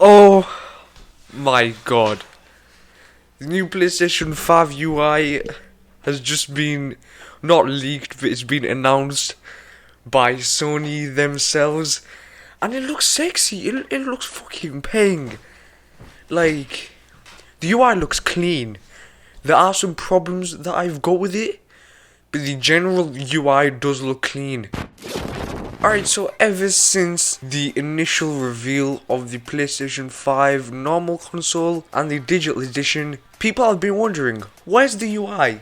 Oh my god. The new PlayStation 5 UI has just been not leaked, but it's been announced by Sony themselves. And it looks sexy. It looks fucking peng. Like, the UI looks clean. There are some problems that I've got with it, but the general UI does look clean. Alright, so ever since the initial reveal of the PlayStation 5 normal console and the digital edition, people have been wondering, where's the UI?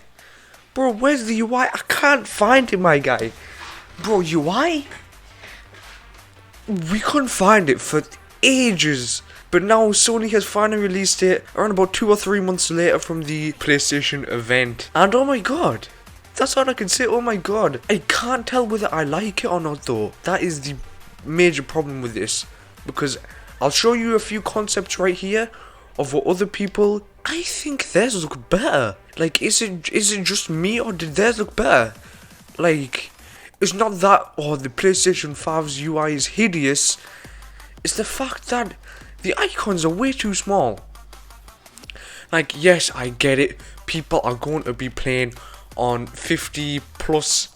Bro, where's the UI? I can't find it, my guy. Bro, UI? We couldn't find it for ages. But now Sony has finally released it around about 2 or 3 months later from the PlayStation event. And oh my god. That's all I can say, oh my god. I can't tell whether I like it or not though. That is the major problem with this. Because I'll show you a few concepts right here of what other people, I think theirs look better. Like, is it just me or did theirs look better? Like, it's not that, oh, the PlayStation 5's UI is hideous. It's the fact that the icons are way too small. Like, yes, I get it. People are going to be playing on 50 plus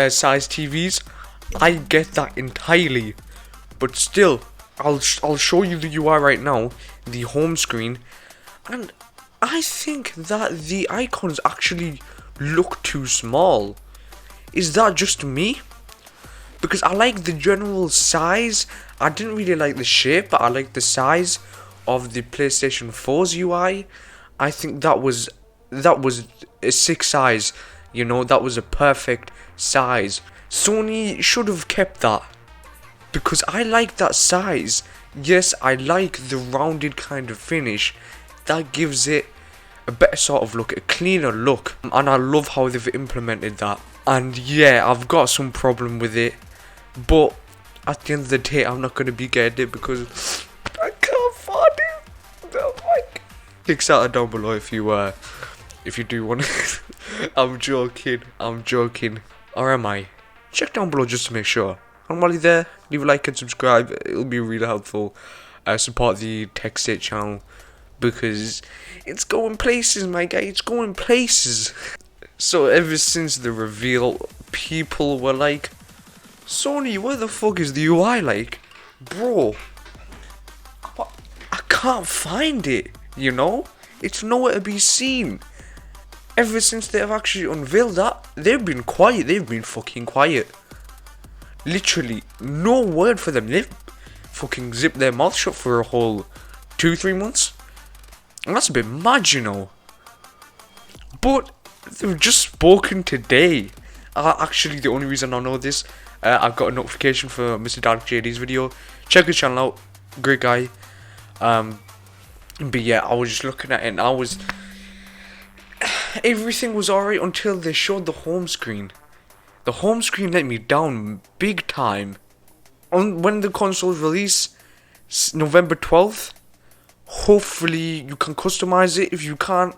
size TVs. I get that entirely, but still, I'll show you the UI right now, the home screen, and I think that the icons actually look too small. Is that just me? Because I like the general size. I didn't really like the shape, but I like the size of the PlayStation 4's UI. I think that was a sick size, you know, that was a perfect size. Sony should have kept that, because I like that size. Yes, I like the rounded kind of finish. That gives it a better sort of look, a cleaner look, and I love how they've implemented that. And yeah, I've got some problem with it, but at the end of the day, I'm not going to be getting it because I can't find it. No, like, Kickstarter down below if you do want to. I'm joking. Or am I? Check down below just to make sure. And while you're there, leave a like and subscribe. It'll be really helpful. Support the Tech State channel, because it's going places, my guy. It's going places. So ever since the reveal, people were like, Sony, where the fuck is the UI like? Bro, I can't find it, you know? It's nowhere to be seen. Ever since they've actually unveiled that, they've been quiet. They've been fucking quiet. Literally, no word for them. They've fucking zipped their mouth shut for a whole 2-3 months. And that's a bit mad, you know. But they've just spoken today. Actually, the only reason I know this, I've got a notification for Mr. Dark JD's video. Check his channel out. Great guy. But yeah, I was just looking at it and everything was alright until they showed the home screen. The home screen let me down big time. When the consoles release, November 12th, hopefully you can customize it. If you can't,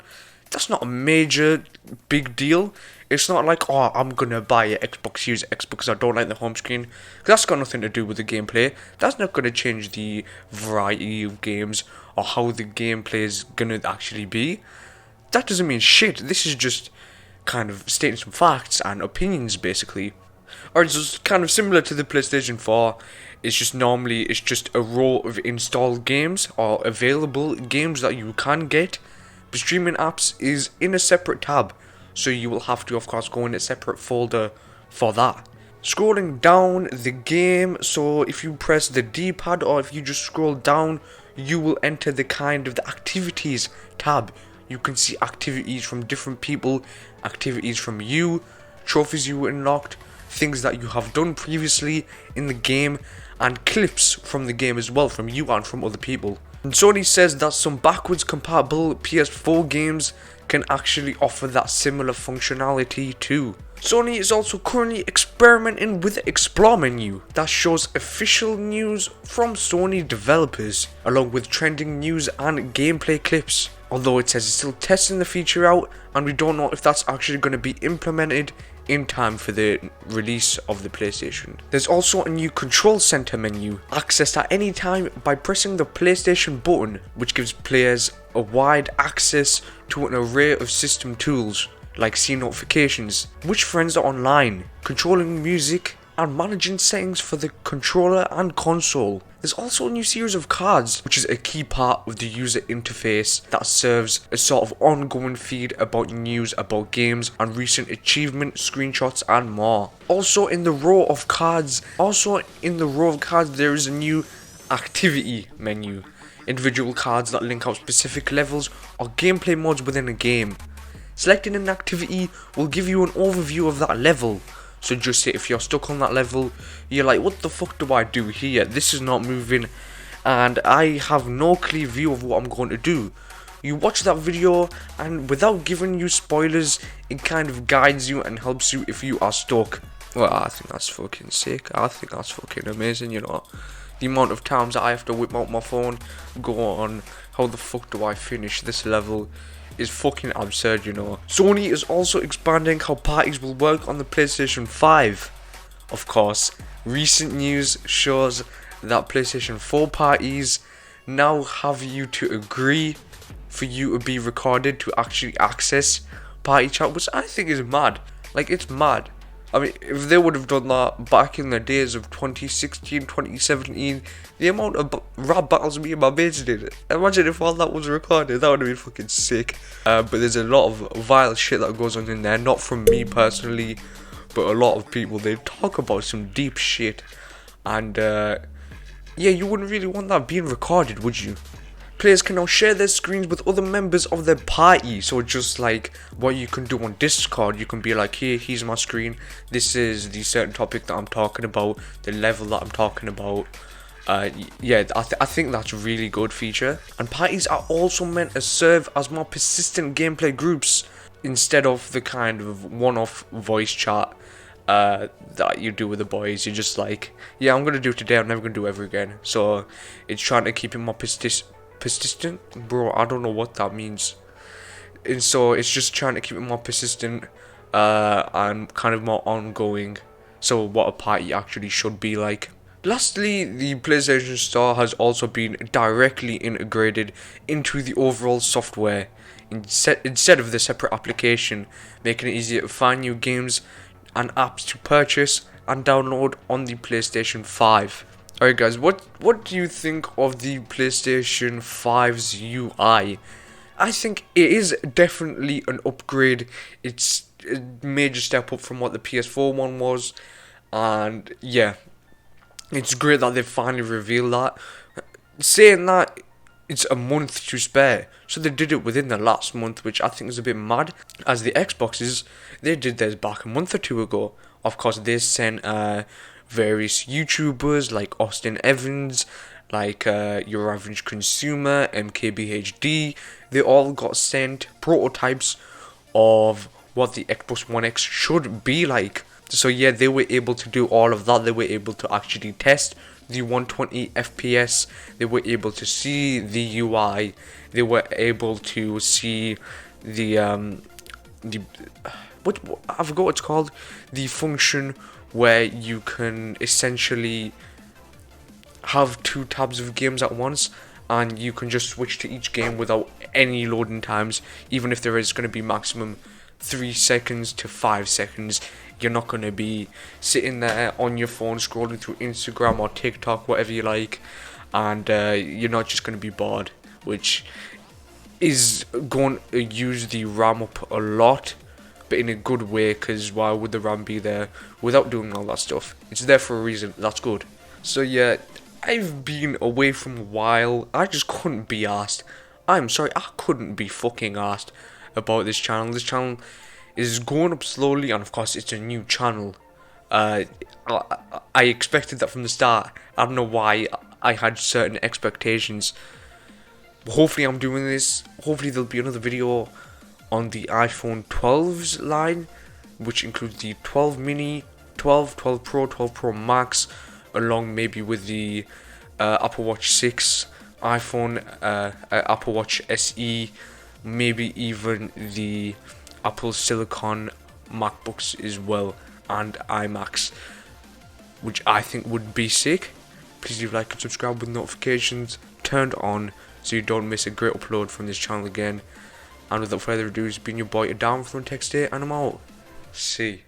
that's not a major big deal. It's not like, oh, I'm gonna buy an Xbox Series X because I don't like the home screen. That's got nothing to do with the gameplay. That's not gonna change the variety of games or how the gameplay is gonna actually be. That doesn't mean shit. This is just kind of stating some facts and opinions, basically. Or it's just kind of similar to the PlayStation 4. It's just a row of installed games or available games that you can get. But streaming apps is in a separate tab, so you will have to, of course, go in a separate folder for that. Scrolling down the game, so if you press the D-pad or if you just scroll down, you will enter the activities tab. You can see activities from different people, activities from you, trophies you unlocked, things that you have done previously in the game, and clips from the game as well, from you and from other people. And Sony says that some backwards compatible PS4 games can actually offer that similar functionality too. Sony is also currently experimenting with the Explore menu that shows official news from Sony developers, along with trending news and gameplay clips. Although it says it's still testing the feature out, and we don't know if that's actually going to be implemented in time for the release of the PlayStation. There's also a new control center menu, accessed at any time by pressing the PlayStation button, which gives players a wide access to an array of system tools, like seeing notifications, which friends are online, controlling music, and managing settings for the controller and console. There's also a new series of cards, which is a key part of the user interface that serves a sort of ongoing feed about news about games and recent achievement screenshots and more. Also in the row of cards, there is a new activity menu. Individual cards that link out specific levels or gameplay modes within a game. Selecting an activity will give you an overview of that level. So just say if you're stuck on that level, you're like, what the fuck do I do here? This is not moving and I have no clear view of what I'm going to do. You watch that video and without giving you spoilers, it kind of guides you and helps you if you are stuck. Well, I think that's fucking sick. I think that's fucking amazing, you know. The amount of times I have to whip out my phone, go on, how the fuck do I finish this level, is fucking absurd, you know. Sony is also expanding how parties will work on the PlayStation 5. Of course, recent news shows that PlayStation 4 parties now have you to agree for you to be recorded to actually access party chat, which I think is mad. Like, it's mad. I mean, if they would have done that back in the days of 2016, 2017, the amount of rap battles me and my mates did, imagine if all that was recorded, that would have been fucking sick. But there's a lot of vile shit that goes on in there, not from me personally, but a lot of people, they talk about some deep shit. And, yeah, you wouldn't really want that being recorded, would you? Players can now share their screens with other members of their party. So just like what you can do on Discord, you can be like, here, here's my screen. This is the certain topic that I'm talking about, the level that I'm talking about. Yeah, I think that's a really good feature. And parties are also meant to serve as more persistent gameplay groups instead of the kind of one-off voice chat that you do with the boys. You're just like, yeah, I'm gonna do it today, I'm never gonna do it ever again. So it's trying to keep it more persistent, bro, I don't know what that means. And so it's just trying to keep it more persistent and kind of more ongoing, so what a party actually should be like. Lastly, the PlayStation Store has also been directly integrated into the overall software instead of the separate application, making it easier to find new games and apps to purchase and download on the PlayStation 5. Alright guys, what do you think of the PlayStation 5's UI? I think it is definitely an upgrade. It's a major step up from what the PS4 one was. And yeah, it's great that they've finally revealed that. Saying that, it's a month to spare. So they did it within the last month, which I think is a bit mad. As the Xboxes, they did theirs back a month or two ago. Of course, they sent various YouTubers like Austin Evans, like Your Average Consumer, MKBHD, they all got sent prototypes of what the Xbox One X should be like. So yeah, they were able to do all of that. They were able to actually test the 120 FPS. They were able to see the UI. They were able to see the what I forgot what it's called, the function where you can essentially have two tabs of games at once and you can just switch to each game without any loading times, even if there is going to be maximum 3 seconds to 5 seconds. You're not going to be sitting there on your phone scrolling through Instagram or TikTok, whatever you like, and you're not just going to be bored, which is going to use the RAM up a lot, but in a good way, because why would the RAM be there without doing all that stuff? It's there for a reason. That's good. So yeah, I've been away from a while. I just couldn't be asked. I'm sorry, I couldn't be fucking asked about this channel. This channel is going up slowly, and of course it's a new channel. I expected that from the start. I don't know why I had certain expectations. Hopefully I'm doing this. Hopefully there'll be another video on the iPhone 12's line, which includes the 12 mini, 12 Pro, 12 Pro Max, along maybe with the Apple Watch 6, iPhone, Apple Watch SE, maybe even the Apple Silicon MacBooks as well and iMacs, which I think would be sick. Please leave a like and subscribe with notifications turned on so you don't miss a great upload from this channel again. And without further ado, it's been your boy AdamA from Tech State, and I'm out. See.